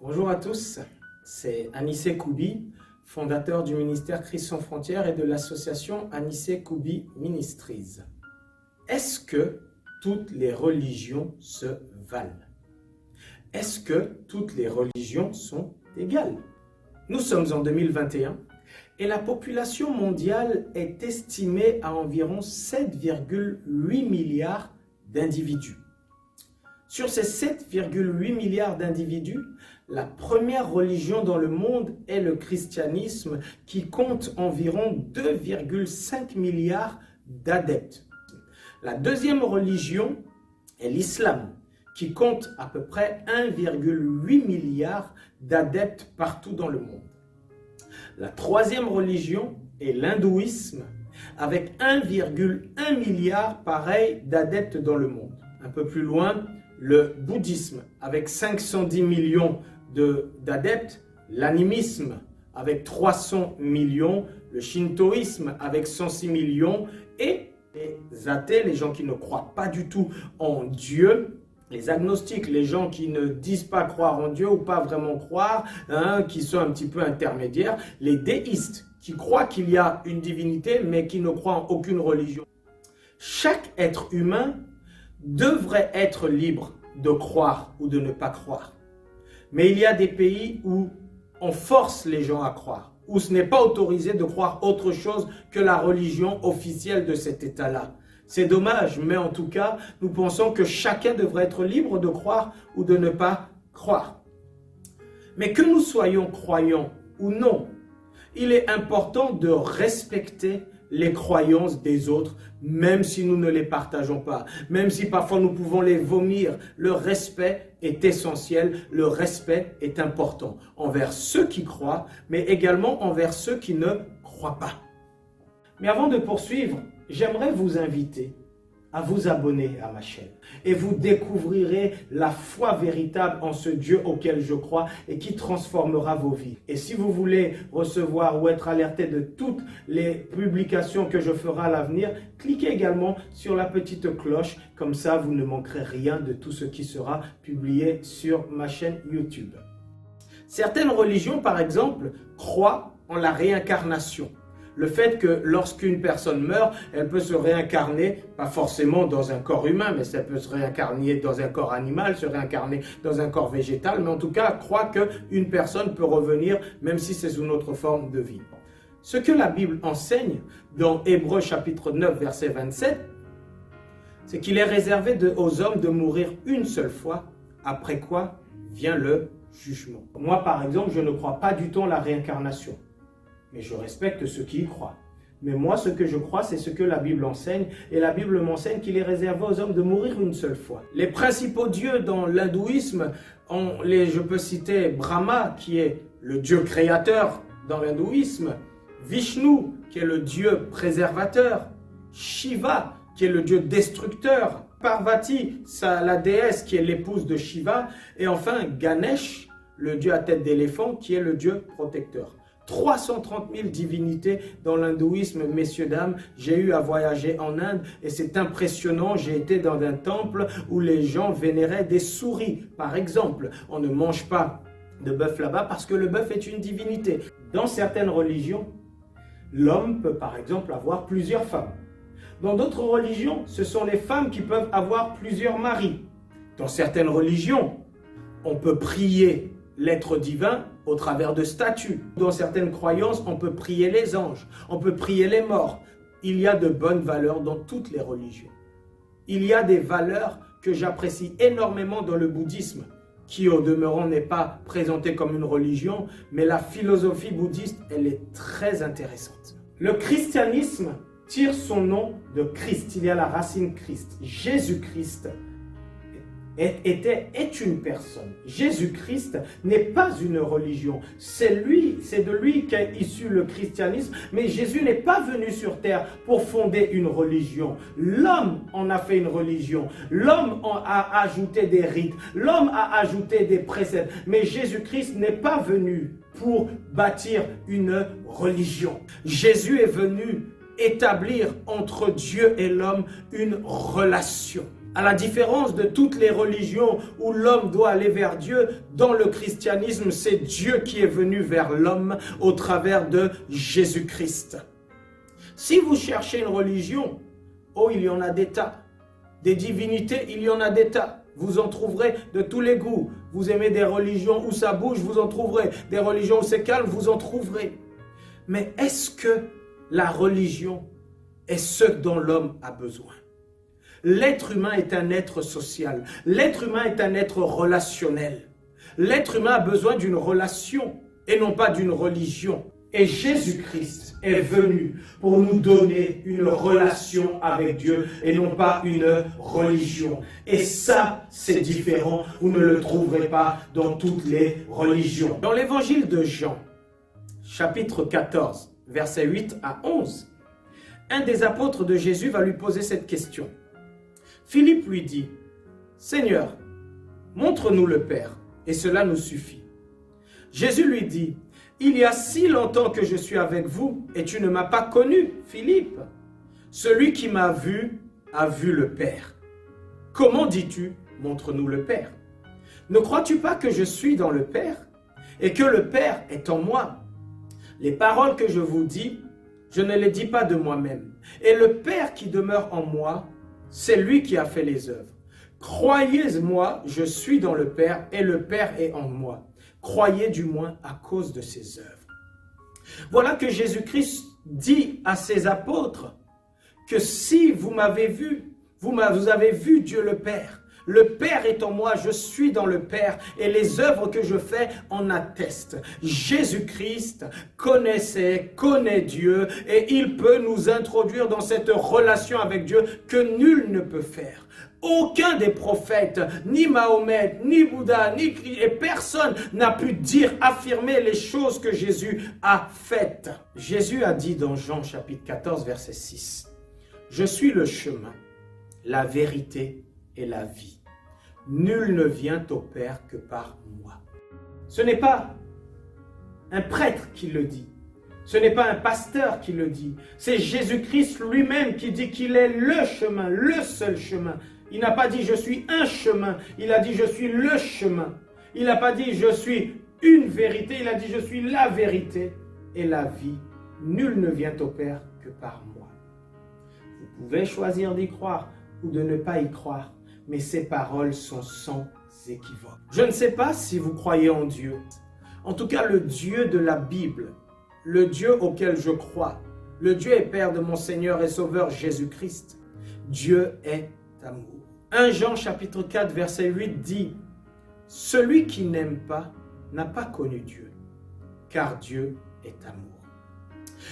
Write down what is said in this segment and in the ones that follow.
Bonjour à tous, c'est Anissé Koubi, fondateur du ministère Christ sans frontières et de l'association Anissé Koubi Ministries. Est-ce que toutes les religions se valent? Est-ce que toutes les religions sont égales? Nous sommes en 2021 et la population mondiale est estimée à environ 7,8 milliards d'individus. Sur ces 7,8 milliards d'individus, la première religion dans le monde est le christianisme qui compte environ 2,5 milliards d'adeptes. La deuxième religion est l'islam qui compte à peu près 1,8 milliard d'adeptes partout dans le monde. La troisième religion est l'hindouisme avec 1,1 milliard pareil d'adeptes dans le monde. Un peu plus loin, le bouddhisme avec 510 millions d'adeptes, l'animisme avec 300 millions, le shintoïsme avec 106 millions et les athées, les gens qui ne croient pas du tout en Dieu, les agnostiques, les gens qui ne disent pas croire en Dieu ou pas vraiment croire, qui sont un petit peu intermédiaires, les déistes qui croient qu'il y a une divinité mais qui ne croient en aucune religion. Chaque être humain devrait être libre de croire ou de ne pas croire. Mais il y a des pays où on force les gens à croire, où ce n'est pas autorisé de croire autre chose que la religion officielle de cet État-là. C'est dommage, mais en tout cas, nous pensons que chacun devrait être libre de croire ou de ne pas croire. Mais que nous soyons croyants ou non, il est important de respecter les croyances des autres, même si nous ne les partageons pas, même si parfois nous pouvons les vomir. Le respect est essentiel, le respect est important envers ceux qui croient, mais également envers ceux qui ne croient pas. Mais avant de poursuivre, j'aimerais vous inviter à vous abonner à ma chaîne et vous découvrirez la foi véritable en ce Dieu auquel je crois et qui transformera vos vies. Et si vous voulez recevoir ou être alerté de toutes les publications que je ferai à l'avenir, cliquez également sur la petite cloche, comme ça vous ne manquerez rien de tout ce qui sera publié sur ma chaîne YouTube. Certaines religions, par exemple, croient en la réincarnation. Le fait que lorsqu'une personne meurt, elle peut se réincarner, pas forcément dans un corps humain, mais ça peut se réincarner dans un corps animal, se réincarner dans un corps végétal, mais en tout cas, croit qu'une personne peut revenir, même si c'est sous une autre forme de vie. Ce que la Bible enseigne dans Hébreux chapitre 9, verset 27, c'est qu'il est réservé aux hommes de mourir une seule fois, après quoi vient le jugement. Moi, par exemple, je ne crois pas du tout en la réincarnation. Mais je respecte ceux qui y croient. Mais moi, ce que je crois, c'est ce que la Bible enseigne. Et la Bible m'enseigne qu'il est réservé aux hommes de mourir une seule fois. Les principaux dieux dans l'hindouisme, je peux citer Brahma, qui est le dieu créateur dans l'hindouisme, Vishnu, qui est le dieu préservateur, Shiva, qui est le dieu destructeur, Parvati, la déesse qui est l'épouse de Shiva, et enfin Ganesh, le dieu à tête d'éléphant, qui est le dieu protecteur. 330 000 divinités dans l'hindouisme, messieurs, dames. J'ai eu à voyager en Inde et c'est impressionnant. J'ai été dans un temple où les gens vénéraient des souris, par exemple. On ne mange pas de bœuf là-bas parce que le bœuf est une divinité. Dans certaines religions, l'homme peut par exemple avoir plusieurs femmes. Dans d'autres religions, ce sont les femmes qui peuvent avoir plusieurs maris. Dans certaines religions, on peut prier l'être divin au travers de statues. Dans certaines croyances, on peut prier les anges, on peut prier les morts. Il y a de bonnes valeurs dans toutes les religions. Il y a des valeurs que j'apprécie énormément dans le bouddhisme, qui au demeurant n'est pas présenté comme une religion, mais la philosophie bouddhiste, elle est très intéressante. Le christianisme tire son nom de Christ. Il y a la racine Christ. Jésus-Christ est une personne. Jésus-Christ n'est pas une religion. C'est de lui qu'est issu le christianisme. Mais Jésus n'est pas venu sur terre pour fonder une religion. L'homme en a fait une religion. L'homme a ajouté des rites. L'homme a ajouté des préceptes. Mais Jésus-Christ n'est pas venu pour bâtir une religion. Jésus est venu établir entre Dieu et l'homme une relation. À la différence de toutes les religions où l'homme doit aller vers Dieu, dans le christianisme, c'est Dieu qui est venu vers l'homme au travers de Jésus-Christ. Si vous cherchez une religion, oh, il y en a des tas. Des divinités, il y en a des tas. Vous en trouverez de tous les goûts. Vous aimez des religions où ça bouge, vous en trouverez. Des religions où c'est calme, vous en trouverez. Mais est-ce que la religion est ce dont l'homme a besoin? L'être humain est un être social. L'être humain est un être relationnel. L'être humain a besoin d'une relation et non pas d'une religion. Et Jésus-Christ est venu pour nous donner une relation avec Dieu et non pas une religion. Et ça, c'est différent. Vous ne le trouverez pas dans toutes les religions. Dans l'évangile de Jean, chapitre 14, versets 8 à 11, un des apôtres de Jésus va lui poser cette question. Philippe lui dit, « Seigneur, montre-nous le Père, et cela nous suffit. » Jésus lui dit, « Il y a si longtemps que je suis avec vous, et tu ne m'as pas connu, Philippe. Celui qui m'a vu a vu le Père. Comment dis-tu, montre-nous le Père? Ne crois-tu pas que je suis dans le Père, et que le Père est en moi? Les paroles que je vous dis, je ne les dis pas de moi-même. Et le Père qui demeure en moi, c'est lui qui a fait les œuvres. Croyez-moi, je suis dans le Père et le Père est en moi. Croyez du moins à cause de ses œuvres. » Voilà que Jésus-Christ dit à ses apôtres que si vous m'avez vu, vous avez vu Dieu le Père. Le Père est en moi, je suis dans le Père et les œuvres que je fais en attestent. Jésus-Christ connaît Dieu et il peut nous introduire dans cette relation avec Dieu que nul ne peut faire. Aucun des prophètes, ni Mahomet, ni Bouddha, ni Christ, et personne n'a pu dire, affirmer les choses que Jésus a faites. Jésus a dit dans Jean chapitre 14, verset 6, « Je suis le chemin, la vérité et la vie. Nul ne vient au Père que par moi. » Ce n'est pas un prêtre qui le dit. Ce n'est pas un pasteur qui le dit. C'est Jésus-Christ lui-même qui dit qu'il est le chemin, le seul chemin. Il n'a pas dit « je suis un chemin ». Il a dit « je suis le chemin ». Il n'a pas dit « je suis une vérité ». Il a dit « je suis la vérité et la vie. Nul ne vient au Père que par moi. » Vous pouvez choisir d'y croire ou de ne pas y croire. Mais ces paroles sont sans équivoque. Je ne sais pas si vous croyez en Dieu. En tout cas, le Dieu de la Bible, le Dieu auquel je crois, le Dieu et Père de mon Seigneur et Sauveur Jésus-Christ, Dieu est amour. 1 Jean chapitre 4 verset 8 dit « Celui qui n'aime pas n'a pas connu Dieu, car Dieu est amour. »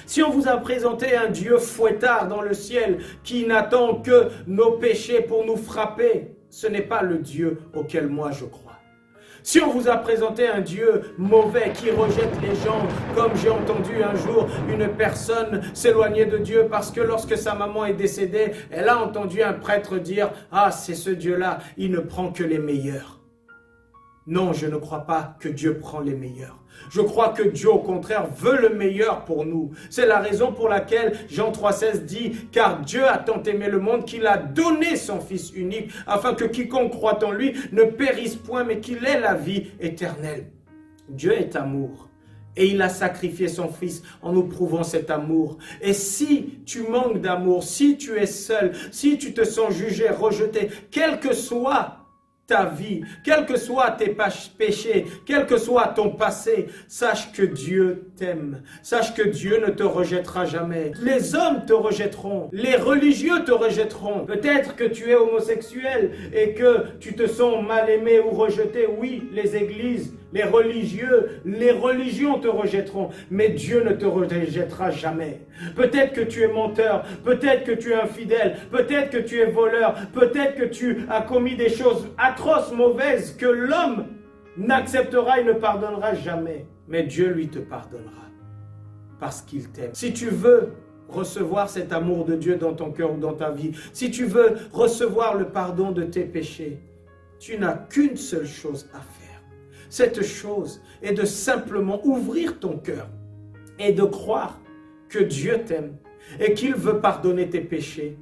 Si on vous a présenté un Dieu fouettard dans le ciel qui n'attend que nos péchés pour nous frapper, ce n'est pas le Dieu auquel moi je crois. Si on vous a présenté un Dieu mauvais qui rejette les gens, comme j'ai entendu un jour une personne s'éloigner de Dieu parce que lorsque sa maman est décédée, elle a entendu un prêtre dire « Ah, c'est ce Dieu-là, il ne prend que les meilleurs. » Non, je ne crois pas que Dieu prend les meilleurs. Je crois que Dieu, au contraire, veut le meilleur pour nous. C'est la raison pour laquelle Jean 3,16 dit « Car Dieu a tant aimé le monde qu'il a donné son Fils unique, afin que quiconque croit en lui ne périsse point, mais qu'il ait la vie éternelle. » Dieu est amour. Et il a sacrifié son Fils en nous prouvant cet amour. Et si tu manques d'amour, si tu es seul, si tu te sens jugé, rejeté, quel que soit ta vie, quels que soient tes péchés, quel que soit ton passé, sache que Dieu t'aime. Sache que Dieu ne te rejettera jamais. Les hommes te rejetteront. Les religieux te rejetteront. Peut-être que tu es homosexuel et que tu te sens mal aimé ou rejeté. Oui, les églises, les religieux, les religions te rejetteront. Mais Dieu ne te rejettera jamais. Peut-être que tu es menteur. Peut-être que tu es infidèle. Peut-être que tu es voleur. Peut-être que tu as commis des choses atroces, mauvaises, que l'homme n'acceptera et ne pardonnera jamais. Mais Dieu, lui, te pardonnera parce qu'il t'aime. Si tu veux recevoir cet amour de Dieu dans ton cœur ou dans ta vie, si tu veux recevoir le pardon de tes péchés, tu n'as qu'une seule chose à faire. Cette chose est de simplement ouvrir ton cœur et de croire que Dieu t'aime et qu'il veut pardonner tes péchés.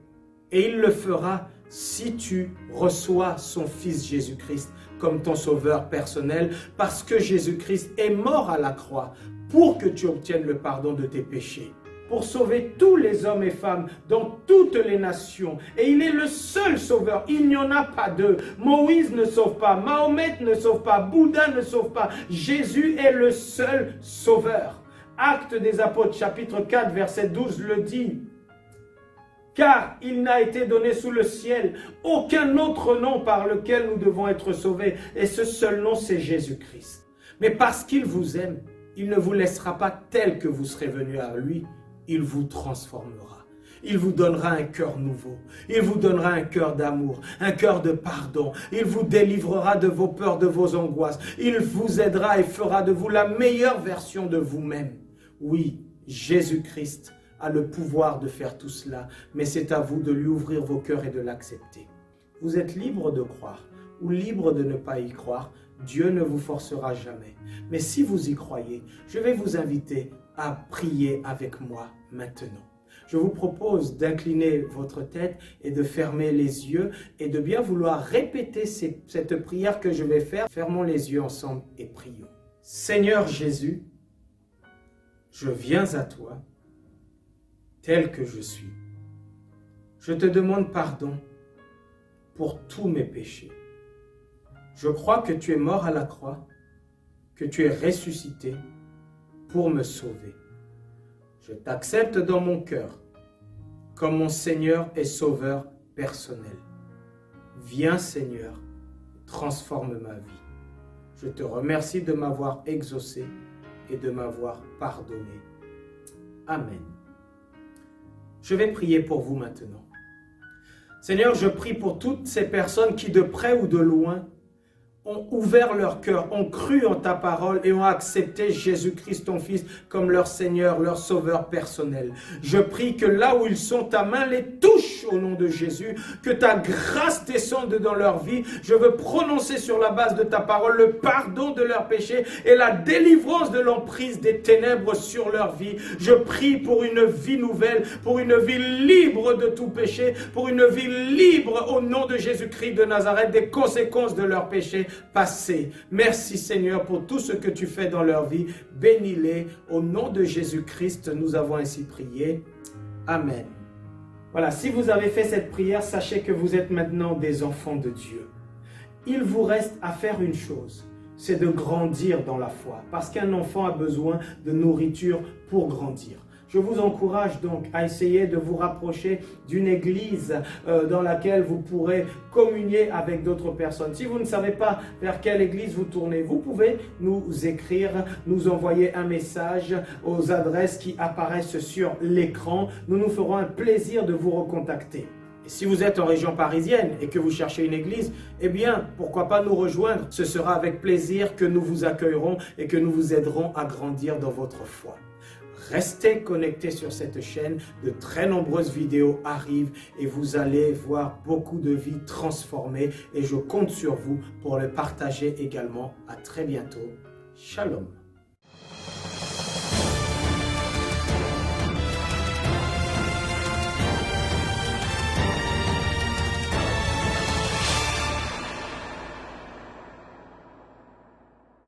Et il le fera si tu reçois son Fils Jésus-Christ comme ton sauveur personnel, parce que Jésus-Christ est mort à la croix pour que tu obtiennes le pardon de tes péchés, pour sauver tous les hommes et femmes dans toutes les nations. Et il est le seul sauveur, il n'y en a pas deux. Moïse ne sauve pas, Mahomet ne sauve pas, Bouddha ne sauve pas. Jésus est le seul sauveur. Actes des Apôtres, chapitre 4, verset 12 le dit. Car il n'a été donné sous le ciel aucun autre nom par lequel nous devons être sauvés. Et ce seul nom, c'est Jésus-Christ. Mais parce qu'il vous aime, il ne vous laissera pas tel que vous serez venu à lui. Il vous transformera. Il vous donnera un cœur nouveau. Il vous donnera un cœur d'amour, un cœur de pardon. Il vous délivrera de vos peurs, de vos angoisses. Il vous aidera et fera de vous la meilleure version de vous-même. Oui, Jésus-Christ a le pouvoir de faire tout cela, mais c'est à vous de lui ouvrir vos cœurs et de l'accepter. Vous êtes libre de croire ou libre de ne pas y croire. Dieu ne vous forcera jamais. Mais si vous y croyez, je vais vous inviter à prier avec moi maintenant. Je vous propose d'incliner votre tête et de fermer les yeux et de bien vouloir répéter cette prière que je vais faire. Fermons les yeux ensemble et prions. Seigneur Jésus, je viens à toi tel que je suis. Je te demande pardon pour tous mes péchés. Je crois que tu es mort à la croix, que tu es ressuscité pour me sauver. Je t'accepte dans mon cœur comme mon Seigneur et Sauveur personnel. Viens Seigneur, transforme ma vie. Je te remercie de m'avoir exaucé et de m'avoir pardonné. Amen. Je vais prier pour vous maintenant. Seigneur, je prie pour toutes ces personnes qui de près ou de loin ont ouvert leur cœur, ont cru en ta parole et ont accepté Jésus-Christ, ton Fils, comme leur Seigneur, leur Sauveur personnel. Je prie que là où ils sont, ta main les touche au nom de Jésus, que ta grâce descende dans leur vie. Je veux prononcer sur la base de ta parole le pardon de leurs péchés et la délivrance de l'emprise des ténèbres sur leur vie. Je prie pour une vie nouvelle, pour une vie libre de tout péché, pour une vie libre au nom de Jésus-Christ de Nazareth des conséquences de leurs péchés passé. Merci Seigneur pour tout ce que tu fais dans leur vie. Bénis-les. Au nom de Jésus-Christ, nous avons ainsi prié. Amen. Voilà, si vous avez fait cette prière, sachez que vous êtes maintenant des enfants de Dieu. Il vous reste à faire une chose, c'est de grandir dans la foi. Parce qu'un enfant a besoin de nourriture pour grandir. Je vous encourage donc à essayer de vous rapprocher d'une église dans laquelle vous pourrez communier avec d'autres personnes. Si vous ne savez pas vers quelle église vous tournez, vous pouvez nous écrire, nous envoyer un message aux adresses qui apparaissent sur l'écran. Nous nous ferons un plaisir de vous recontacter. Et si vous êtes en région parisienne et que vous cherchez une église, eh bien, pourquoi pas nous rejoindre? Ce sera avec plaisir que nous vous accueillerons et que nous vous aiderons à grandir dans votre foi. Restez connectés sur cette chaîne, de très nombreuses vidéos arrivent et vous allez voir beaucoup de vies transformées et je compte sur vous pour le partager également. À très bientôt. Shalom.